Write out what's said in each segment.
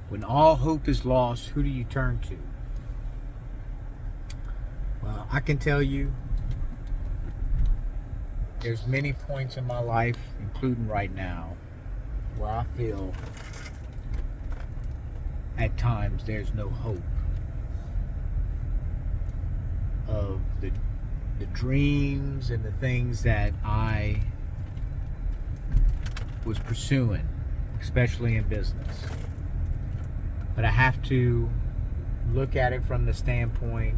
When all hope is lost, who do you turn to? Well, I can tell you there's many points in my life, including right now, where I feel at times there's no hope of the dreams and the things that I was pursuing, especially in business. But I have to look at it from the standpoint,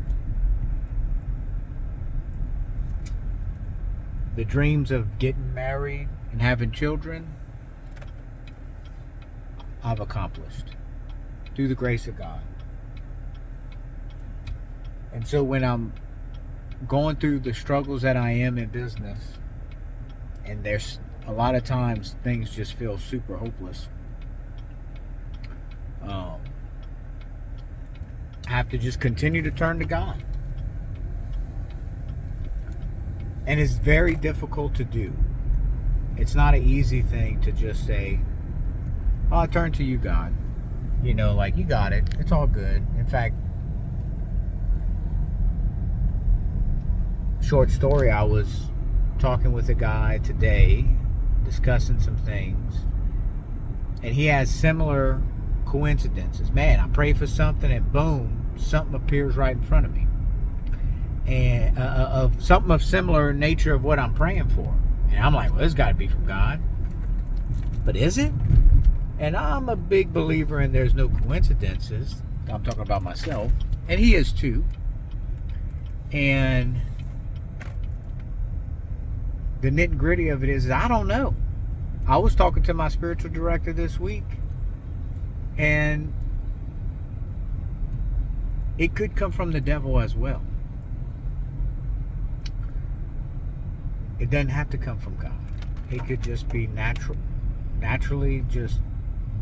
the dreams of getting married and having children, I've accomplished through the grace of God. And so when I'm going through the struggles that I am in business, and there's a lot of times things just feel super hopeless, I have to just continue to turn to God. And it's very difficult to do. It's not an easy thing to just say, oh, I turn to you, God. You know, like, you got it. It's all good. In fact, short story, I was talking with a guy today, discussing some things, and he has similar coincidences. Man, I pray for something and boom, something appears right in front of me. And of something of similar nature of what I'm praying for. And I'm like, well, this got to be from God. But is it? And I'm a big believer in there's no coincidences. I'm talking about myself. And he is too. And the nitty gritty of it is I don't know. I was talking to my spiritual director this week, and it could come from the devil as well. It doesn't have to come from God. It could just be naturally just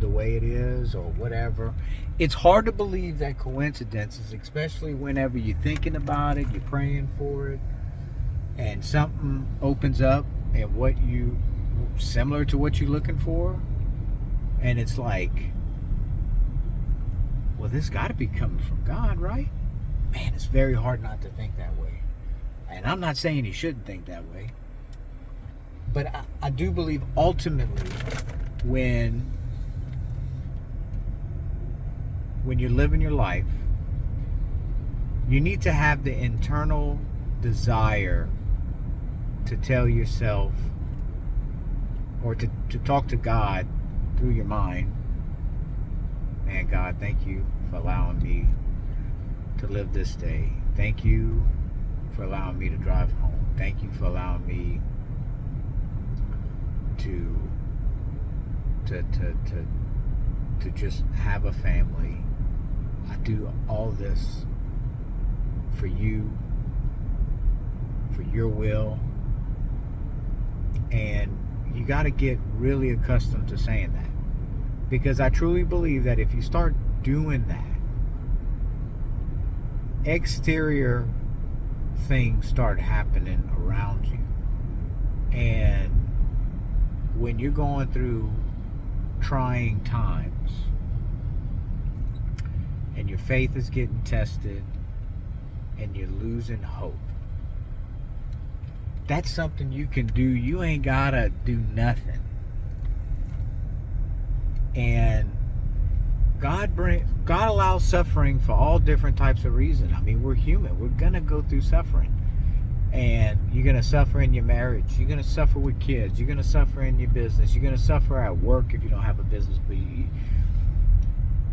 the way it is or whatever. It's hard to believe that coincidences, especially whenever you're thinking about it, you're praying for it, and something opens up and what you similar to what you're looking for, and it's like, well, this got to be coming from God, right? Man, it's very hard not to think that way. And I'm not saying you shouldn't think that way, but I do believe ultimately when you're living your life, you need to have the internal desire to tell yourself, or to talk to God through your mind, man, God, thank you for allowing me to live this day. Thank you for allowing me to drive home. Thank you for allowing me to just have a family. I do all this for you, for your will. And you got to get really accustomed to saying that, because I truly believe that if you start doing that, exterior things start happening around you. And when you're going through trying times and your faith is getting tested and you're losing hope, that's something you can do. You ain't gotta do nothing. And God allows suffering for all different types of reasons. I mean, we're human. We're gonna go through suffering. And you're gonna suffer in your marriage. You're gonna suffer with kids. You're gonna suffer in your business. You're gonna suffer at work if you don't have a business. But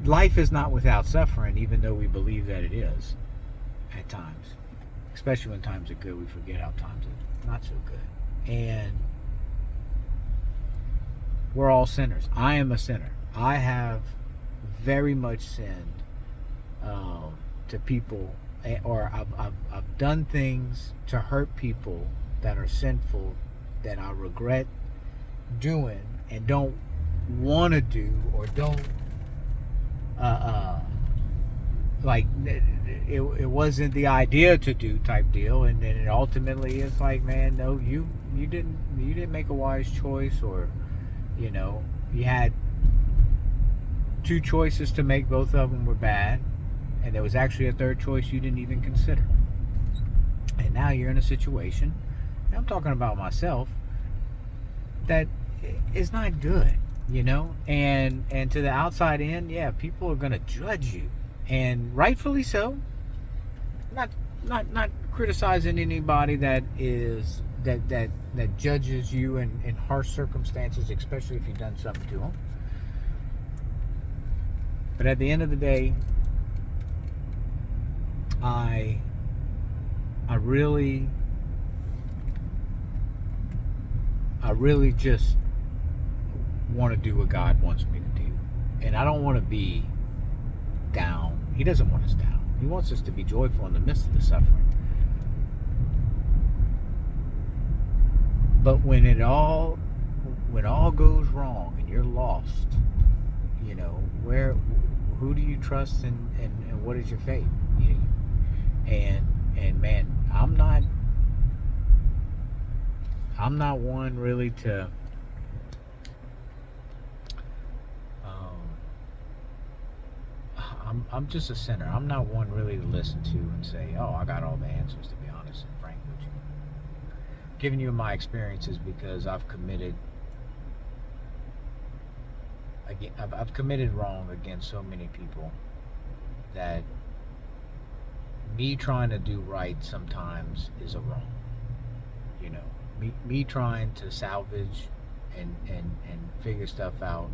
life is not without suffering, even though we believe that it is at times. Especially when times are good, we forget how times are not so good. And we're all sinners. I am a sinner. I have very much sinned to people, or I've done things to hurt people that are sinful, that I regret doing and don't want to do, or don't like it wasn't the idea to do type deal. And then it ultimately is like, man, no, you didn't make a wise choice, or you had two choices to make, both of them were bad, and there was actually a third choice you didn't even consider. And now you're in a situation, and I'm talking about myself, that is not good, you know? And to the outside in, yeah, people are gonna judge you. And rightfully so. Not criticizing anybody that is that judges you in harsh circumstances, especially if you've done something to them. But at the end of the day, I really just want to do what God wants me to do. And I don't want to be down. He doesn't want us down. He wants us to be joyful in the midst of the suffering. But when all goes wrong and you're lost, you know, who do you trust, and what is your faith? You know, and man, I'm not one really to I'm just a sinner. I'm not one really to listen to and say, oh, I got all the answers, to be honest and frank with you. I'm giving you my experiences because I've committed wrong against so many people that me trying to do right sometimes is a wrong. You know, me trying to salvage and figure stuff out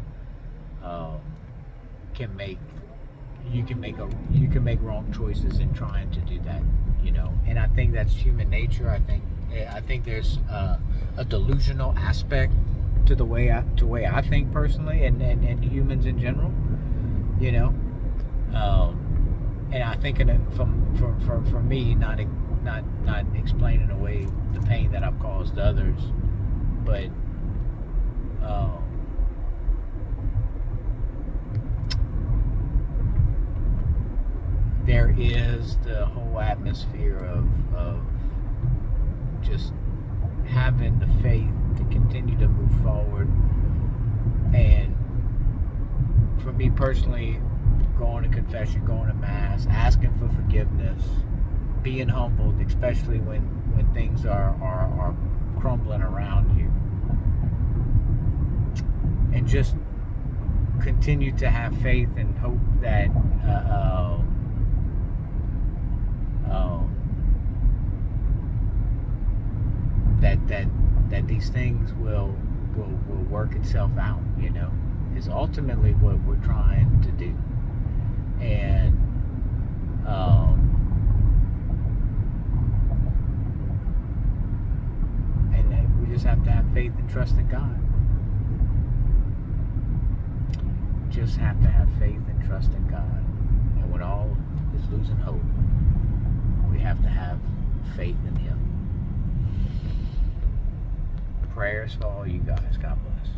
you can make wrong choices in trying to do that, you know. And I think that's human nature. I think there's a delusional aspect to the way I think personally, and humans in general, you know. And I think for me, not explaining away the pain that I've caused others, but there is the whole atmosphere of just having the faith to continue to move forward. And for me personally, going to confession, going to mass, asking for forgiveness, being humbled, especially when things are crumbling around you, and just continue to have faith and hope that that these things will work itself out, you know, is ultimately what we're trying to do. And we just have to have faith and trust in God. Just have to have faith and trust in God. And when all is losing hope, we have to have faith in Him. Prayers for all you guys. God bless.